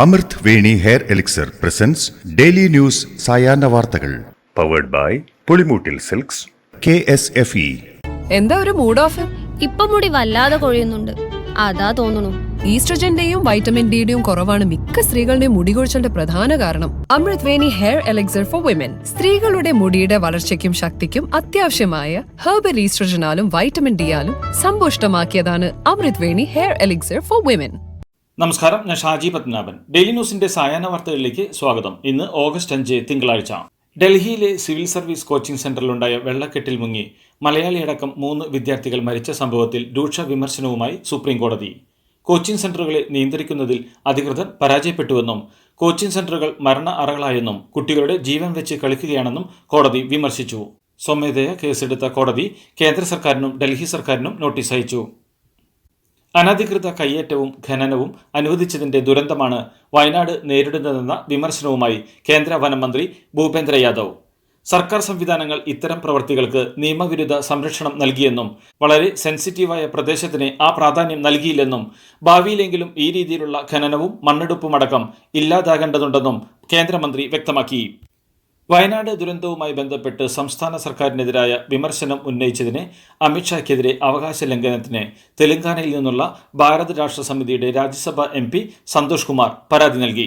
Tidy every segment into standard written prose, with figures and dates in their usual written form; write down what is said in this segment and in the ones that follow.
അമൃത് Veni hair elixir presents daily news സായാഹ്ന വാർത്തകൾ powered by Pulimoottil silks KSFE. എന്താ ഒരു മൂഡ് ഓഫ്? ഇപ്പൊ മുടി വല്ലാതെ കൊഴിയുന്നുണ്ട്, അതാ തോന്നുന്നു. ഈസ്ട്രജന്റെയും വൈറ്റമിൻ ഡിയുടെയും കുറവാണ് മിക്ക സ്ത്രീകളുടെയും മുടി കൊഴിച്ചിലിന്റെ പ്രധാന കാരണം. അമൃത് Veni hair elixir for women സ്ത്രീകളുടെ മുടിയുടെ വളർച്ചയ്ക്കും ശക്തിക്കും അത്യാവശ്യമായ herbal ഈസ്ട്രജനാലും vitamin ഡിയാലും സമ്പുഷ്ടമാക്കിയതാണ് Amrit Veni hair elixir for women. നമസ്കാരം, ഞാൻ ഷാജി പത്മനാഭൻ. ഡെയിലി ന്യൂസിന്റെ സായാഹ്ന വാർത്തകളിലേക്ക് സ്വാഗതം. ഇന്ന് ഓഗസ്റ്റ് 5 തിങ്കളാഴ്ച. ഡൽഹിയിലെ സിവിൽ സർവീസ് കോച്ചിംഗ് സെന്ററിലുണ്ടായ വെള്ളക്കെട്ടിൽ മുങ്ങി മലയാളിയടക്കം 3 വിദ്യാർത്ഥികൾ മരിച്ച സംഭവത്തിൽ രൂക്ഷ വിമർശനവുമായി സുപ്രീം കോടതി. കോച്ചിംഗ് സെന്ററുകളെ നിയന്ത്രിക്കുന്നതിൽ അധികൃതർ പരാജയപ്പെട്ടുവെന്നും കോച്ചിംഗ് സെന്ററുകൾ മരണ അറകളായെന്നും കുട്ടികളുടെ ജീവൻ വെച്ച് കളിക്കുകയാണെന്നും കോടതി വിമർശിച്ചു. സ്വമേധയാ കേസെടുത്ത കോടതി കേന്ദ്ര സർക്കാരിനും ഡൽഹി സർക്കാരിനും നോട്ടീസ് അയച്ചു. അനധികൃത കയ്യേറ്റവും ഖനനവും അനുവദിച്ചതിന്റെ ദുരന്തമാണ് വയനാട് നേരിടുന്നതെന്ന വിമർശനവുമായി കേന്ദ്ര വനം മന്ത്രി ഭൂപേന്ദ്ര യാദവ്. സർക്കാർ സംവിധാനങ്ങൾ ഇത്തരം പ്രവൃത്തികൾക്ക് നിയമവിരുദ്ധ സംരക്ഷണം നൽകിയെന്നും വളരെ സെൻസിറ്റീവായ പ്രദേശത്തിന് ആ പ്രാധാന്യം നൽകിയില്ലെന്നും ഭാവിയിലെങ്കിലും ഈ രീതിയിലുള്ള ഖനനവും മണ്ണെടുപ്പുമടക്കം ഇല്ലാതാകേണ്ടതുണ്ടെന്നും കേന്ദ്രമന്ത്രി വ്യക്തമാക്കി. വയനാട് ദുരന്തവുമായി ബന്ധപ്പെട്ട് സംസ്ഥാന സർക്കാരിനെതിരായ വിമർശനം ഉന്നയിച്ചതിന് അമിത്ഷായ്ക്കെതിരെ അവകാശ ലംഘനത്തിന് തെലങ്കാനയിൽ നിന്നുള്ള ഭാരത് രാഷ്ട്ര സമിതിയുടെ രാജ്യസഭാ MP സന്തോഷ് കുമാർ പരാതി നൽകി.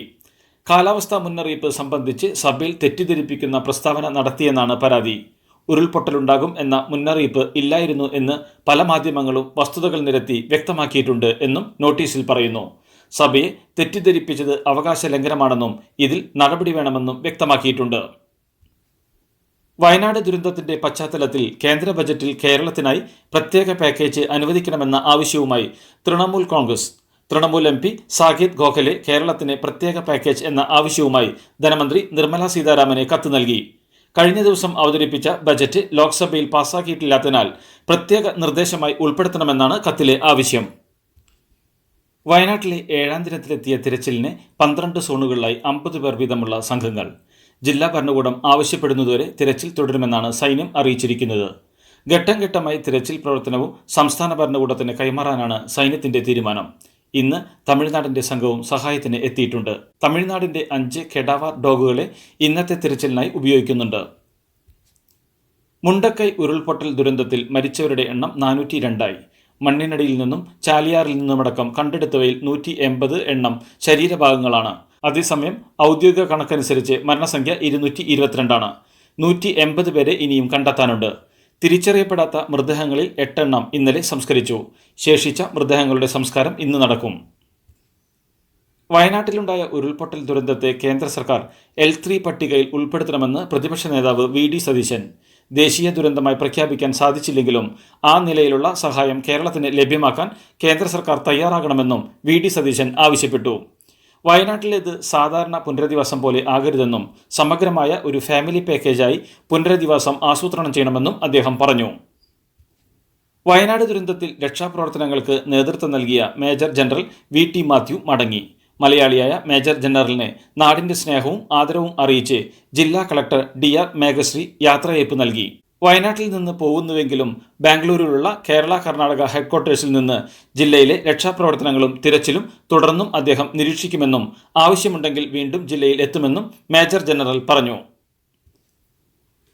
കാലാവസ്ഥാ മുന്നറിയിപ്പ് സംബന്ധിച്ച് സഭയിൽ തെറ്റിദ്ധരിപ്പിക്കുന്ന പ്രസ്താവന നടത്തിയെന്നാണ് പരാതി. ഉരുൾപൊട്ടലുണ്ടാകും എന്ന മുന്നറിയിപ്പ് ഇല്ലായിരുന്നു എന്ന് പല മാധ്യമങ്ങളും വസ്തുതകൾ നിരത്തി വ്യക്തമാക്കിയിട്ടുണ്ട് എന്നും നോട്ടീസിൽ പറയുന്നു. സഭയെ തെറ്റിദ്ധരിപ്പിച്ചത് അവകാശ ലംഘനമാണെന്നും ഇതിൽ നടപടി വേണമെന്നും വ്യക്തമാക്കിയിട്ടുണ്ട്. വയനാട് ദുരന്തത്തിന്റെ പശ്ചാത്തലത്തിൽ കേന്ദ്ര ബജറ്റിൽ കേരളത്തിനായി പ്രത്യേക പാക്കേജ് അനുവദിക്കണമെന്ന ആവശ്യവുമായി തൃണമൂൽ കോൺഗ്രസ്. തൃണമൂൽ MP സാകേത് ഗോഖലെ കേരളത്തിന് പ്രത്യേക പാക്കേജ് എന്ന ആവശ്യവുമായി ധനമന്ത്രി നിർമ്മല സീതാരാമനെ കത്ത് നൽകി. കഴിഞ്ഞ ദിവസം അവതരിപ്പിച്ച ബജറ്റ് ലോക്സഭയിൽ പാസാക്കിയിട്ടില്ലാത്തതിനാൽ പ്രത്യേക നിർദ്ദേശമായി ഉൾപ്പെടുത്തണമെന്നാണ് കത്തിലെ ആവശ്യം. വയനാട്ടിലെ 7ാം ദിനത്തിലെത്തിയ തിരച്ചിലിന് 12 സോണുകളിലായി 50 പേർ വീതമുള്ള സംഘങ്ങൾ. ജില്ലാ ഭരണകൂടം ആവശ്യപ്പെടുന്നതുവരെ തിരച്ചിൽ തുടരുമെന്നാണ് സൈന്യം അറിയിച്ചിരിക്കുന്നത്. ഘട്ടം ഘട്ടമായി തിരച്ചിൽ പ്രവർത്തനവും സംസ്ഥാന ഭരണകൂടത്തിന് കൈമാറാനാണ് സൈന്യത്തിന്റെ തീരുമാനം. ഇന്ന് തമിഴ്നാടിന്റെ സംഘവും സഹായത്തിന് എത്തിയിട്ടുണ്ട്. തമിഴ്നാടിന്റെ 5 കെഡാവാർ ഡോഗുകളെ ഇന്നത്തെ തിരച്ചിലിനായി ഉപയോഗിക്കുന്നുണ്ട്. മുണ്ടക്കൈ ഉരുൾപൊട്ടൽ ദുരന്തത്തിൽ മരിച്ചവരുടെ എണ്ണം 402ആയി. മണ്ണിനടിയിൽ നിന്നും ചാലിയാറിൽ നിന്നുമടക്കം കണ്ടെടുത്തവയിൽ 180 എണ്ണം ശരീരഭാഗങ്ങളാണ്. അതേസമയം ഔദ്യോഗിക കണക്കനുസരിച്ച് മരണസംഖ്യ 222ആണ്. 180 പേരെ ഇനിയും കണ്ടെത്താനുണ്ട്. തിരിച്ചറിയപ്പെടാത്ത മൃതദേഹങ്ങളിൽ 8 എണ്ണം ഇന്നലെ സംസ്കരിച്ചു. ശേഷിച്ച മൃതദേഹങ്ങളുടെ സംസ്കാരം ഇന്ന് നടക്കും. വയനാട്ടിലുണ്ടായ ഉരുൾപൊട്ടൽ ദുരന്തത്തെ കേന്ദ്ര സർക്കാർ L3 പട്ടികയിൽ ഉൾപ്പെടുത്തണമെന്ന് പ്രതിപക്ഷ നേതാവ് VD സതീശൻ. ദേശീയ ദുരന്തമായി പ്രഖ്യാപിക്കാൻ സാധിച്ചില്ലെങ്കിലും ആ നിലയിലുള്ള സഹായം കേരളത്തിന് ലഭ്യമാക്കാൻ കേന്ദ്ര സർക്കാർ തയ്യാറാകണമെന്നും VD സതീശൻ ആവശ്യപ്പെട്ടു. വയനാട്ടിലേത് സാധാരണ പുനരധിവാസം പോലെ ആകരുതെന്നും സമഗ്രമായ ഒരു ഫാമിലി പാക്കേജായി പുനരധിവാസം ആസൂത്രണം ചെയ്യണമെന്നും അദ്ദേഹം പറഞ്ഞു. വയനാട് ദുരന്തത്തിൽ രക്ഷാപ്രവർത്തനങ്ങൾക്ക് നേതൃത്വം നൽകിയ മേജർ ജനറൽ VT മാത്യു മടങ്ങി. മലയാളിയായ മേജർ ജനറലിനെ നാടിന്റെ സ്നേഹവും ആദരവും അറിയിച്ച് ജില്ലാ കളക്ടർ DR മേഘശ്രീ യാത്രയയപ്പ് നൽകി. വയനാട്ടിൽ നിന്ന് പോകുന്നുവെങ്കിലും ബാംഗ്ലൂരിലുള്ള കേരള കർണാടക ഹെഡ്ക്വാർട്ടേഴ്സിൽ നിന്ന് ജില്ലയിലെ രക്ഷാപ്രവർത്തനങ്ങളും തിരച്ചിലും തുടർന്നും അദ്ദേഹം നിരീക്ഷിക്കുമെന്നും ആവശ്യമുണ്ടെങ്കിൽ വീണ്ടും ജില്ലയിൽ എത്തുമെന്നും മേജർ ജനറൽ പറഞ്ഞു.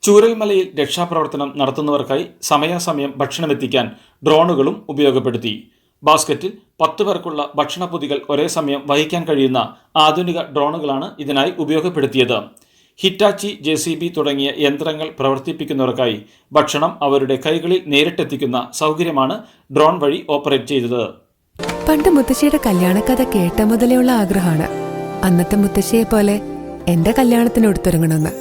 ചൂരൽമലയിൽ രക്ഷാപ്രവർത്തനം നടത്തുന്നവർക്കായി സമയാസമയം ഭക്ഷണമെത്തിക്കാൻ ഡ്രോണുകളും ഉപയോഗപ്പെടുത്തി. ബാസ്ക്കറ്റിൽ 10 പേർക്കുള്ള ഭക്ഷണപ്പൊതികൾ ഒരേ സമയം വഹിക്കാൻ കഴിയുന്ന ആധുനിക ഡ്രോണുകളാണ് ഇതിനായി ഉപയോഗപ്പെടുത്തിയത്. ഹിറ്റാച്ചി JCB തുടങ്ങിയ യന്ത്രങ്ങൾ പ്രവർത്തിപ്പിക്കുന്നവർക്കായി ഭക്ഷണം അവരുടെ കൈകളിൽ നേരിട്ടെത്തിക്കുന്ന സൗകര്യമാണ് ഡ്രോൺ വഴി ഓപ്പറേറ്റ് ചെയ്തത്. പണ്ട് മുത്തശ്ശിയുടെ കല്യാണക്കഥ കേട്ട മുതലെയുള്ള ആഗ്രഹമാണ് അന്നത്തെ മുത്തശ്ശിയെ പോലെ എന്റെ കല്യാണത്തിന് എടുത്തൊരുങ്ങണമെന്ന്.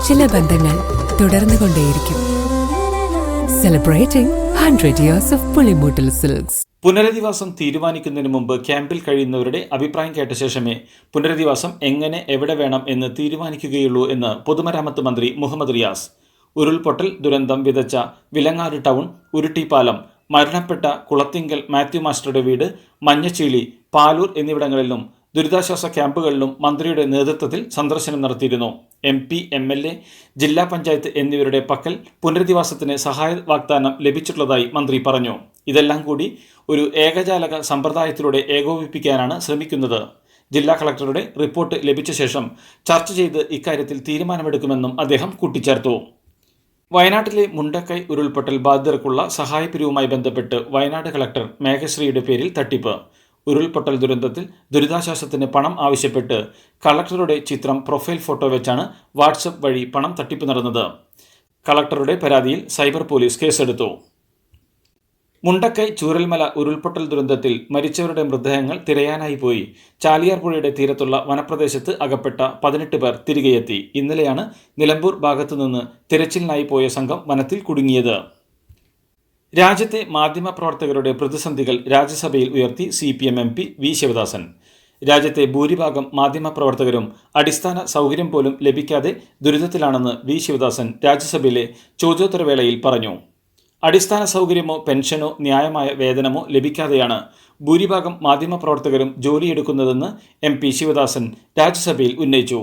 ചില ബന്ധങ്ങൾ തുടർന്നുകൊണ്ടേയിരിക്കും. Celebrating 100 years of Pulimoottil silks. പുനരധിവാസം തീരുമാനിക്കുന്നതിന് മുമ്പ് ക്യാമ്പിൽ കഴിയുന്നവരുടെ അഭിപ്രായം കേട്ട ശേഷമേ പുനരധിവാസം എങ്ങനെ എവിടെ വേണം എന്ന് തീരുമാനിക്കുകയുള്ളൂ എന്ന് പൊതുമരാമത്ത് മന്ത്രി മുഹമ്മദ് റിയാസ്. ഉരുൾപൊട്ടൽ ദുരന്തം വിതച്ച വിലങ്ങാട് ടൗൺ, ഉരുട്ടിപ്പാലം, മരണപ്പെട്ട കുളത്തിങ്കൽ മാത്യു മാസ്റ്ററുടെ വീട്, മഞ്ഞച്ചീളി, പാലൂർ എന്നിവിടങ്ങളിലും ദുരിതാശ്വാസ ക്യാമ്പുകളിലും മന്ത്രിയുടെ നേതൃത്വത്തിൽ സന്ദർശനം നടത്തിയിരുന്നു. MP, MLA, ജില്ലാ പഞ്ചായത്ത് എന്നിവരുടെ പക്കൽ പുനരധിവാസത്തിന് സഹായ വാഗ്ദാനം ലഭിച്ചിട്ടുള്ളതായി മന്ത്രി പറഞ്ഞു. ഇതെല്ലാം കൂടി ഒരു ഏകജാലക സമ്പ്രദായത്തിലൂടെ ഏകോപിപ്പിക്കാനാണ് ശ്രമിക്കുന്നത്. ജില്ലാ കളക്ടറുടെ റിപ്പോർട്ട് ലഭിച്ച ശേഷം ചർച്ച ചെയ്ത് ഇക്കാര്യത്തിൽ തീരുമാനമെടുക്കുമെന്നും അദ്ദേഹം കൂട്ടിച്ചേർത്തു. വയനാട്ടിലെ മുണ്ടക്കൈ ഉരുൾപൊട്ടൽ ബാധിതർക്കുള്ള സഹായപിരിവുമായി ബന്ധപ്പെട്ട് വയനാട് കളക്ടർ മേഘശ്രീയുടെ പേരിൽ തട്ടിപ്പ്. ഉരുൾപൊട്ടൽ ദുരന്തത്തിൽ ദുരിതാശ്വാസത്തിന് പണം ആവശ്യപ്പെട്ട് കളക്ടറുടെ ചിത്രം പ്രൊഫൈൽ ഫോട്ടോ വെച്ചാണ് വാട്സപ്പ് വഴി പണം തട്ടിപ്പ് നടന്നത്. കളക്ടറുടെ പരാതിയിൽ സൈബർ പോലീസ് കേസെടുത്തു. മുണ്ടക്കൈ ചൂരൽമല ഉരുൾപൊട്ടൽ ദുരന്തത്തിൽ മരിച്ചവരുടെ മൃതദേഹങ്ങൾ തിരയാനായി പോയി ചാലിയാർ പുഴയുടെ തീരത്തുള്ള വനപ്രദേശത്ത് അകപ്പെട്ട 18 പേർ തിരികെയെത്തി. ഇന്നലെയാണ് നിലമ്പൂർ ഭാഗത്തുനിന്ന് തിരച്ചിലിനായി പോയ സംഘം വനത്തിൽ കുടുങ്ങിയത്. രാജ്യത്തെ മാധ്യമപ്രവർത്തകരുടെ പ്രതിസന്ധികൾ രാജ്യസഭയിൽ ഉയർത്തി CPM MP വി ശിവദാസൻ. രാജ്യത്തെ ഭൂരിഭാഗം മാധ്യമപ്രവർത്തകരും അടിസ്ഥാന സൗകര്യം പോലും ലഭിക്കാതെ ദുരിതത്തിലാണെന്ന് വി ശിവദാസൻ രാജ്യസഭയിലെ ചോദ്യോത്തരവേളയിൽ പറഞ്ഞു. അടിസ്ഥാന സൗകര്യമോ പെൻഷനോ ന്യായമായ വേതനമോ ലഭിക്കാതെയാണ് ഭൂരിഭാഗം മാധ്യമപ്രവർത്തകരും ജോലിയെടുക്കുന്നതെന്ന് MP ശിവദാസൻ രാജ്യസഭയിൽ ഉന്നയിച്ചു.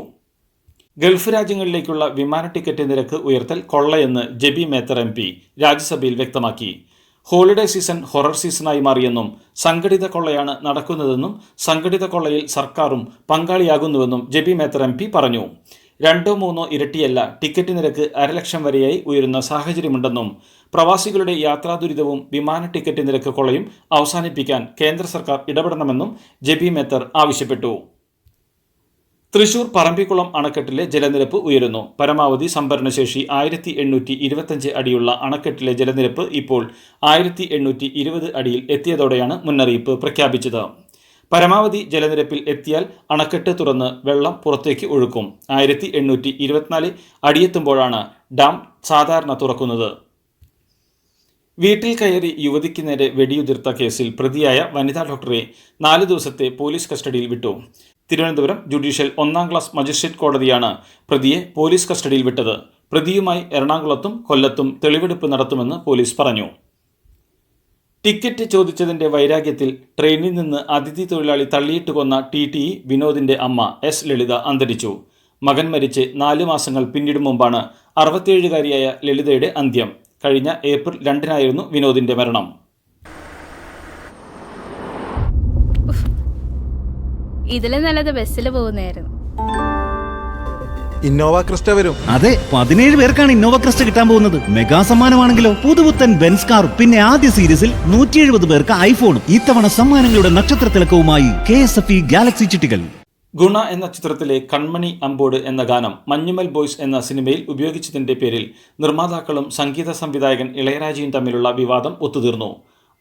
ഗൾഫ് രാജ്യങ്ങളിലേക്കുള്ള വിമാന ടിക്കറ്റ് നിരക്ക് ഉയർത്തൽ കൊള്ളയെന്ന് ജെബി മേത്തർ MP രാജ്യസഭയിൽ വ്യക്തമാക്കി. ഹോളിഡേ സീസൺ ഹൊറർ സീസണായി മാറിയെന്നും സംഘടിത കൊള്ളയാണ് നടക്കുന്നതെന്നും സംഘടിത കൊള്ളയിൽ സർക്കാരും പങ്കാളിയാകുന്നുവെന്നും ജെബി മേത്തർ MP പറഞ്ഞു. 2-3 ഇരട്ടിയല്ല, ടിക്കറ്റ് നിരക്ക് 1,00,000 വരെയായി ഉയരുന്ന സാഹചര്യമുണ്ടെന്നും പ്രവാസികളുടെ യാത്രാ ദുരിതവും വിമാന ടിക്കറ്റ് നിരക്ക് കൊള്ളയും അവസാനിപ്പിക്കാൻ കേന്ദ്ര സർക്കാർ ഇടപെടണമെന്നും ജെബി മേത്തർ ആവശ്യപ്പെട്ടു. തൃശൂർ പറമ്പിക്കുളം അണക്കെട്ടിലെ ജലനിരപ്പ് ഉയരുന്നു. പരമാവധി സംഭരണശേഷി 1825 അടിയുള്ള അണക്കെട്ടിലെ ജലനിരപ്പ് ഇപ്പോൾ 1820 അടിയിൽ എത്തിയതോടെയാണ് മുന്നറിയിപ്പ് പ്രഖ്യാപിച്ചത്. പരമാവധി ജലനിരപ്പിൽ എത്തിയാൽ അണക്കെട്ട് തുറന്ന് വെള്ളം പുറത്തേക്ക് ഒഴുക്കും. 1824 അടിയെത്തുമ്പോഴാണ് ഡാം സാധാരണ തുറക്കുന്നത്. വീട്ടിൽ കയറി യുവതിക്ക് നേരെ വെടിയുതിർത്ത കേസിൽ പ്രതിയായ വനിതാ ഡോക്ടറെ 4 ദിവസത്തെ പോലീസ് കസ്റ്റഡിയിൽ വിട്ടു. തിരുവനന്തപുരം ജുഡീഷ്യൽ 1ാം ക്ലാസ് മജിസ്ട്രേറ്റ് കോടതിയാണ് പ്രതിയെ പോലീസ് കസ്റ്റഡിയിൽ വിട്ടത്. പ്രതിയുമായി എറണാകുളത്തും കൊല്ലത്തും തെളിവെടുപ്പ് നടത്തുമെന്ന് പോലീസ് പറഞ്ഞു. ടിക്കറ്റ് ചോദിച്ചതിന്റെ വൈരാഗ്യത്തിൽ ട്രെയിനിൽ നിന്ന് അതിഥി തൊഴിലാളി തള്ളിയിട്ട് കൊന്ന TTE വിനോദിന്റെ അമ്മ S ലളിത അന്തരിച്ചു. മകൻ മരിച്ച് 4 മാസങ്ങൾ പിന്നിടും മുമ്പാണ് 67-കാരിയായ ലളിതയുടെ അന്ത്യം. കഴിഞ്ഞ ഏപ്രിൽ 2-നായിരുന്നു വിനോദിന്റെ മരണം. ഇതിലും നല്ലത് ബസ്സിൽ പോകുന്നതായിരുന്നു. ഇന്നോവ ക്രിസ്റ്റ വരും. അതെ, 17 പേർക്കാണ് ഇന്നോവ ക്രിസ്റ്റ കിട്ടാൻ പോകുന്നത്. മെഗാ സമ്മാനമാണെങ്കിലോ പുതുപുത്തൻ ബെൻസ് കാറും. പിന്നെ ആദ്യ സീരീസിൽ 170 പേർക്ക് ഐഫോണും. ഇത്തവണ സമ്മാനങ്ങളുടെ നക്ഷത്രത്തിലക്കവുമായി KSFE ഗാലക്സി ചിട്ടികൾ. ഗുണ എന്ന ചിത്രത്തിലെ കൺമണി അമ്പോട് എന്ന ഗാനം മഞ്ഞുമൽ ബോയ്സ് എന്ന സിനിമയിൽ ഉപയോഗിച്ചതിന്റെ പേരിൽ നിർമ്മാതാക്കളും സംഗീത സംവിധായകൻ ഇളയരാജയും തമ്മിലുള്ള വിവാദം ഒത്തുതീർന്നു.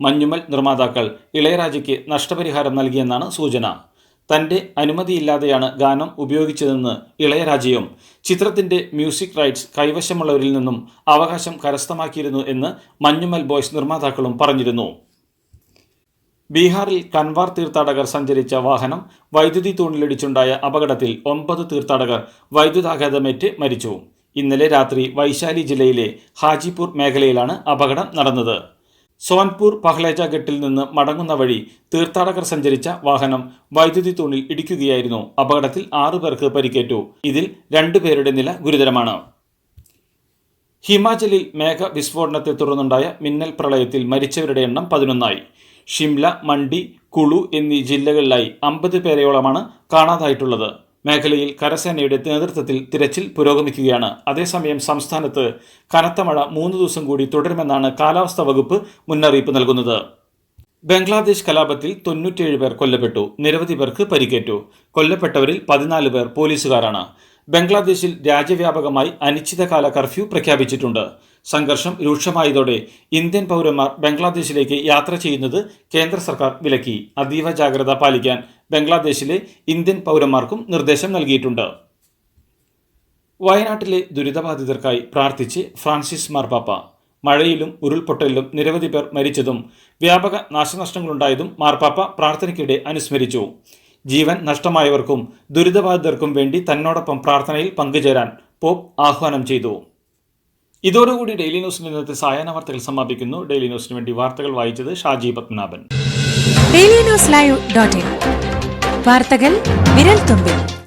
മഞ്ഞുമൽ നിർമ്മാതാക്കൾ ഇളയരാജയ്ക്ക് നഷ്ടപരിഹാരം നൽകിയെന്നാണ് സൂചന. തന്റെ അനുമതിയില്ലാതെയാണ് ഗാനം ഉപയോഗിച്ചതെന്ന് ഇളയരാജയും ചിത്രത്തിന്റെ മ്യൂസിക് റൈറ്റ്സ് കൈവശമുള്ളവരിൽ നിന്നും അവകാശം കരസ്ഥമാക്കിയിരുന്നു എന്ന് മഞ്ഞുമൽ ബോയ്സ് നിർമ്മാതാക്കളും പറഞ്ഞിരുന്നു. ബീഹാറിൽ കൻവാർ തീർത്ഥാടകർ സഞ്ചരിച്ച വാഹനം വൈദ്യുതി തൂണിലിടിച്ചുണ്ടായ അപകടത്തിൽ 9 തീർത്ഥാടകർ വൈദ്യുതാഘാതമേറ്റ് മരിച്ചു. ഇന്നലെ രാത്രി വൈശാലി ജില്ലയിലെ ഹാജിപൂർ മേഖലയിലാണ് അപകടം നടന്നത്. സോൻപൂർ പഹ്ലേജ ഘട്ടിൽ നിന്ന് മടങ്ങുന്ന വഴി തീർത്ഥാടകർ സഞ്ചരിച്ച വാഹനം വൈദ്യുതി തൂണിൽ ഇടിക്കുകയായിരുന്നു. അപകടത്തിൽ 6 പേർക്ക് പരിക്കേറ്റു. ഇതിൽ 2 പേരുടെ നില ഗുരുതരമാണ്. ഹിമാചലിൽ മേഘ വിസ്ഫോടനത്തെ തുടർന്നുണ്ടായ മിന്നൽ പ്രളയത്തിൽ മരിച്ചവരുടെ എണ്ണം 11ആയി. ഷിംല, മണ്ഡി, കുളു എന്നീ ജില്ലകളിലായി 50 പേരെയോളമാണ് കാണാതായിട്ടുള്ളത്. മേഖലയിൽ കരസേനയുടെ നേതൃത്വത്തിൽ തിരച്ചിൽ പുരോഗമിക്കുകയാണ്. അതേസമയം സംസ്ഥാനത്ത് കനത്ത മഴ 3 ദിവസം കൂടി തുടരുമെന്നാണ് കാലാവസ്ഥാ വകുപ്പ് മുന്നറിയിപ്പ് നൽകുന്നത്. ബംഗ്ലാദേശ് കലാപത്തിൽ 97 പേർ കൊല്ലപ്പെട്ടു. നിരവധി പേർക്ക് പരിക്കേറ്റു. കൊല്ലപ്പെട്ടവരിൽ 14 പേർ പോലീസുകാരാണ്. ബംഗ്ലാദേശിൽ രാജ്യവ്യാപകമായി അനിശ്ചിതകാല കർഫ്യൂ പ്രഖ്യാപിച്ചിട്ടുണ്ട്. സംഘർഷം രൂക്ഷമായതോടെ ഇന്ത്യൻ പൗരന്മാർ ബംഗ്ലാദേശിലേക്ക് യാത്ര ചെയ്യുന്നത് കേന്ദ്ര സർക്കാർ വിലക്കി. അതീവ ജാഗ്രത പാലിക്കാൻ ബംഗ്ലാദേശിലെ ഇന്ത്യൻ പൗരന്മാർക്കും നിർദ്ദേശം നൽകിയിട്ടുണ്ട്. വയനാട്ടിലെ ദുരിതബാധിതർക്കായി പ്രാർത്ഥിച്ച് ഫ്രാൻസിസ് മാർപ്പാപ്പ. മഴയിലും ഉരുൾപൊട്ടലിലും നിരവധി പേർ മരിച്ചതും വ്യാപക നാശനഷ്ടങ്ങളുണ്ടായതും മാർപ്പാപ്പ പ്രാർത്ഥനയ്ക്കിടെ അനുസ്മരിച്ചു. ജീവൻ നഷ്ടമായവർക്കും ദുരിതബാധിതർക്കും വേണ്ടി തന്നോടൊപ്പം പ്രാർത്ഥനയിൽ പങ്കുചേരാൻ പോപ്പ് ആഹ്വാനം ചെയ്തു. ഇതോടുകൂടി ഡെയിലി ന്യൂസിന്റെ ഇന്നത്തെ സായാഹ്ന വാർത്തകൾ സമാപിക്കുന്നു. ഡെയിലി ന്യൂസിന് വേണ്ടി വാർത്തകൾ വായിച്ചത് ഷാജി പത്മനാഭൻ. DailyNewsLive.in വാർത്തകൾ വിരൽ തുമ്പിൽ.